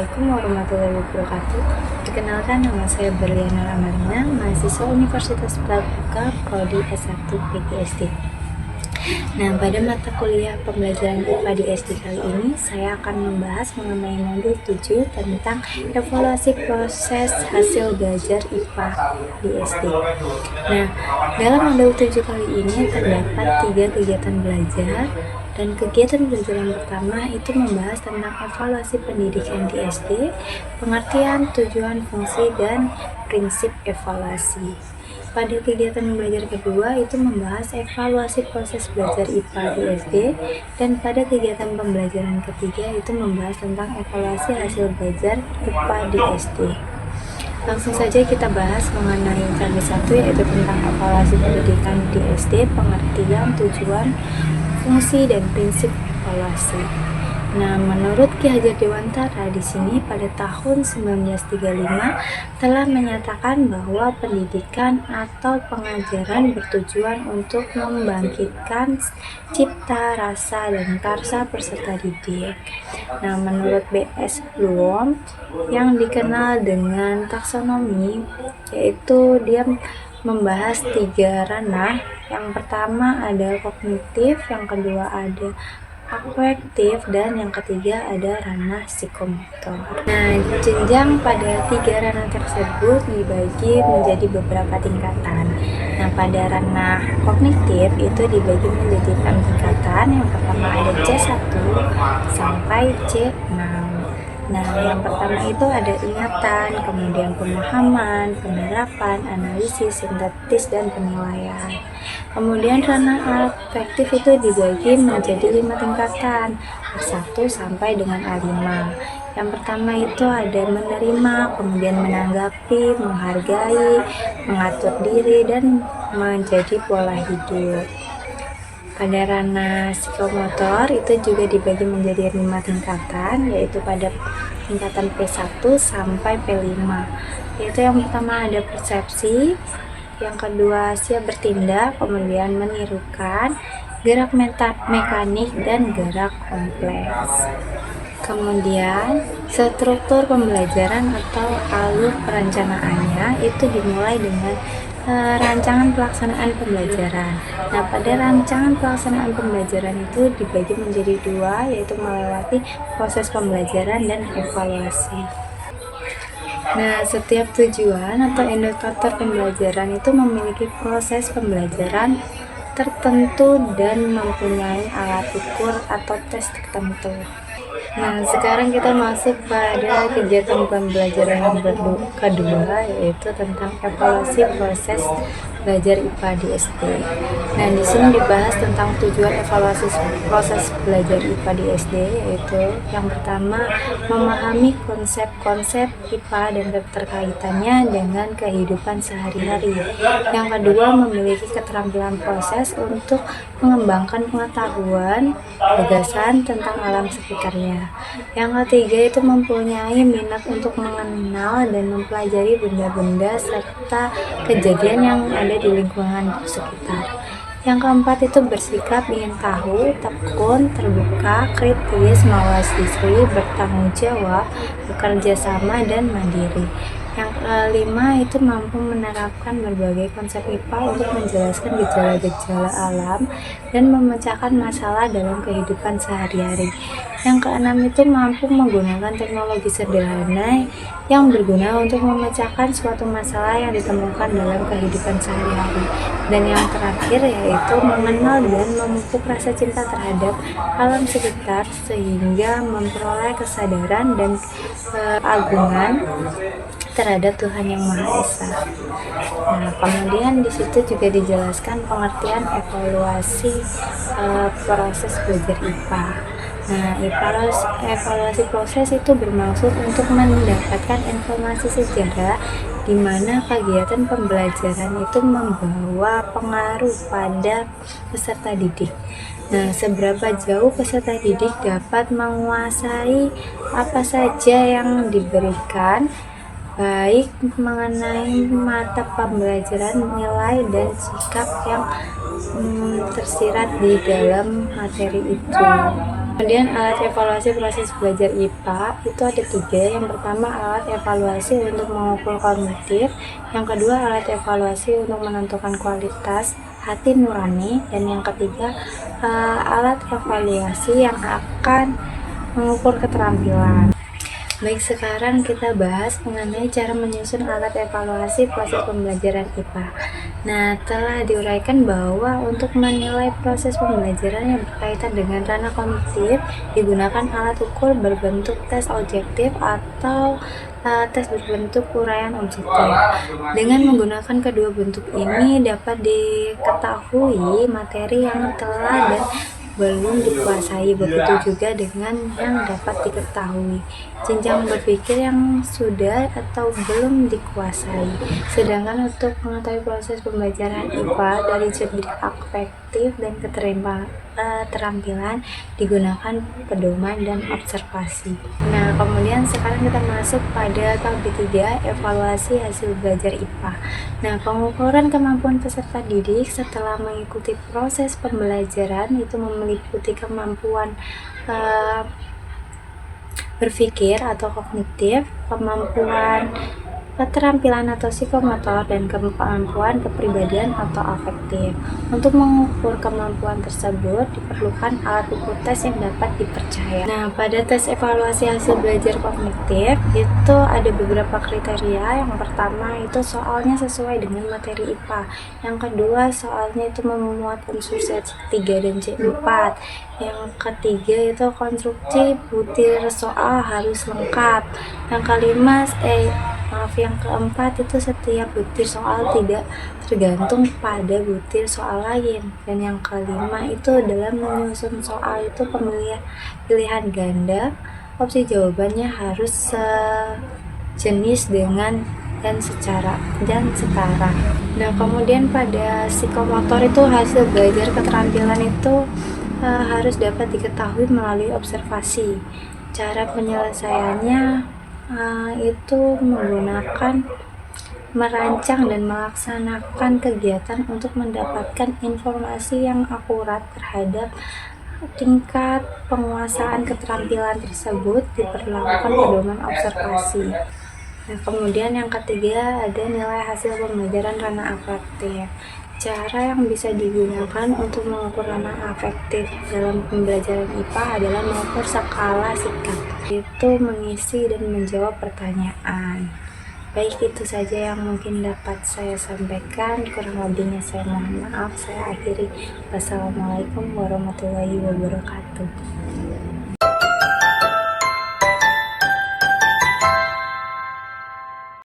Assalamualaikum warahmatullahi wabarakatuh. Perkenalkan, nama saya Berliana Amarina, mahasiswa Universitas Pramuka, Prodi S1 PGSD. Nah, pada mata kuliah pembelajaran IPA di SD kali ini, saya akan membahas mengenai modul 7 tentang evaluasi proses hasil belajar IPA di SD. Nah, dalam modul 7 kali ini terdapat 3 kegiatan belajar. Dan kegiatan belajar yang pertama itu membahas tentang evaluasi pendidikan di SD, pengertian, tujuan, fungsi, dan prinsip evaluasi. Pada kegiatan belajar kedua itu membahas evaluasi proses belajar IPA di SD, dan pada kegiatan pembelajaran ketiga itu membahas tentang evaluasi hasil belajar IPA di SD. Langsung saja kita bahas mengenai kali satu, yaitu tentang evaluasi pendidikan di SD, pengertian, tujuan, fungsi, dan prinsip evaluasi. Nah, menurut Ki Hajar Dewantara di sini pada tahun 1935 telah menyatakan bahwa pendidikan atau pengajaran bertujuan untuk membangkitkan cipta, rasa, dan karsa peserta didik. Nah, menurut B.S. Bloom yang dikenal dengan taksonomi, yaitu dia membahas 3 ranah. Yang pertama ada kognitif, yang kedua ada afektif, dan yang ketiga ada ranah psikomotor. Nah, jenjang pada 3 ranah tersebut dibagi menjadi beberapa tingkatan. Nah, pada ranah kognitif itu dibagi menjadi 6 tingkatan. Yang pertama ada C1 sampai C6. Nah, yang pertama itu ada ingatan, kemudian pemahaman, penerapan, analisis, sintetis, dan penilaian. Kemudian ranah afektif itu dibagi menjadi 5 tingkatan, A1 sampai dengan A5. Yang pertama itu ada menerima, kemudian menanggapi, menghargai, mengatur diri, dan menjadi pola hidup. Pada ranah psikomotor itu juga dibagi menjadi 5 tingkatan, yaitu pada tingkatan P1 sampai P5. Yaitu yang pertama ada persepsi, yang kedua siap bertindak, kemudian menirukan, gerak mekanik, dan gerak kompleks. Kemudian struktur pembelajaran atau alur perencanaannya itu dimulai dengan rancangan pelaksanaan pembelajaran. Nah, pada rancangan pelaksanaan pembelajaran itu dibagi menjadi 2, yaitu melewati proses pembelajaran dan evaluasi. Nah, setiap tujuan atau indikator pembelajaran itu memiliki proses pembelajaran tertentu dan mempunyai alat ukur atau tes tertentu. Nah, sekarang kita masuk pada kegiatan pembelajaran yang kedua, yaitu tentang evaluasi proses belajar IPA di SD. Nah, di sini dibahas tentang tujuan evaluasi proses belajar IPA di SD, yaitu yang pertama memahami konsep-konsep IPA dan keterkaitannya dengan kehidupan sehari-hari. Yang kedua memiliki keterampilan proses untuk mengembangkan pengetahuan, gagasan tentang alam sekitarnya. Yang ketiga itu mempunyai minat untuk mengenal dan mempelajari benda-benda serta kejadian yang ada di lingkungan sekitar. Yang keempat itu bersikap ingin tahu, tekun, terbuka, kritis, mawas diri, bertanggung jawab, bekerja sama, dan mandiri. Yang kelima itu mampu menerapkan berbagai konsep IPA untuk menjelaskan gejala-gejala alam dan memecahkan masalah dalam kehidupan sehari-hari. Yang keenam itu mampu menggunakan teknologi sederhana yang berguna untuk memecahkan suatu masalah yang ditemukan dalam kehidupan sehari-hari. Dan yang terakhir yaitu mengenal dan memupuk rasa cinta terhadap alam sekitar sehingga memperoleh kesadaran dan keagungan terhadap Tuhan Yang Maha Esa. Nah, kemudian di situ juga dijelaskan pengertian evaluasi proses belajar IPA. Nah, evaluasi proses itu bermaksud untuk mendapatkan informasi sejarah di mana kegiatan pembelajaran itu membawa pengaruh pada peserta didik. Nah, seberapa jauh peserta didik dapat menguasai apa saja yang diberikan, baik mengenai mata pembelajaran, nilai, dan sikap yang tersirat di dalam materi itu. Kemudian alat evaluasi proses belajar IPA itu ada 3. Yang pertama alat evaluasi untuk mengukur kognitif, yang kedua alat evaluasi untuk menentukan kualitas hati nurani, dan yang ketiga alat evaluasi yang akan mengukur keterampilan. Baik, sekarang kita bahas mengenai cara menyusun alat evaluasi proses pembelajaran IPA. Nah, telah diuraikan bahwa untuk menilai proses pembelajaran yang berkaitan dengan ranah kognitif digunakan alat ukur berbentuk tes objektif atau tes berbentuk uraian objektif. Dengan menggunakan kedua bentuk ini dapat diketahui materi yang telah dan belum dikuasai, begitu juga dengan yang dapat diketahui jenjang berpikir yang sudah atau belum dikuasai. Sedangkan untuk mengetahui proses pembelajaran IPA dari segi afektif dan keterampilan digunakan pedoman dan observasi. Nah, kemudian sekarang kita masuk pada tahap ketiga, evaluasi hasil belajar IPA. Nah, pengukuran kemampuan peserta didik setelah mengikuti proses pembelajaran itu meliputi kemampuan berpikir atau kognitif, kemampuan keterampilan atau psikomotor, dan kemampuan kepribadian atau afektif. Untuk mengukur kemampuan tersebut diperlukan alat ukur tes yang dapat dipercaya. Nah, pada tes evaluasi hasil belajar kognitif itu ada beberapa kriteria. Yang pertama itu soalnya sesuai dengan materi IPA. Yang kedua soalnya itu memuat unsur C3 dan C4. Yang ketiga itu konstruksi butir soal harus lengkap. Yang keempat itu setiap butir soal tidak tergantung pada butir soal lain. Dan yang kelima itu dalam menyusun soal itu pilihan ganda, opsi jawabannya harus sejenis dengan dan setara. Nah, kemudian pada psikomotor itu hasil belajar keterampilan itu harus dapat diketahui melalui observasi. Cara penyelesaiannya itu menggunakan merancang dan melaksanakan kegiatan untuk mendapatkan informasi yang akurat terhadap tingkat penguasaan keterampilan tersebut, diperlakukan pedoman observasi. Nah, kemudian yang ketiga ada nilai hasil pembelajaran ranah afektif. Cara yang bisa digunakan untuk mengukur ranah afektif dalam pembelajaran IPA adalah mengukur skala sikap, itu mengisi dan menjawab pertanyaan. Baik, itu saja yang mungkin dapat saya sampaikan. Kurang lebihnya saya mohon maaf. Saya akhiri. Wassalamualaikum warahmatullahi wabarakatuh.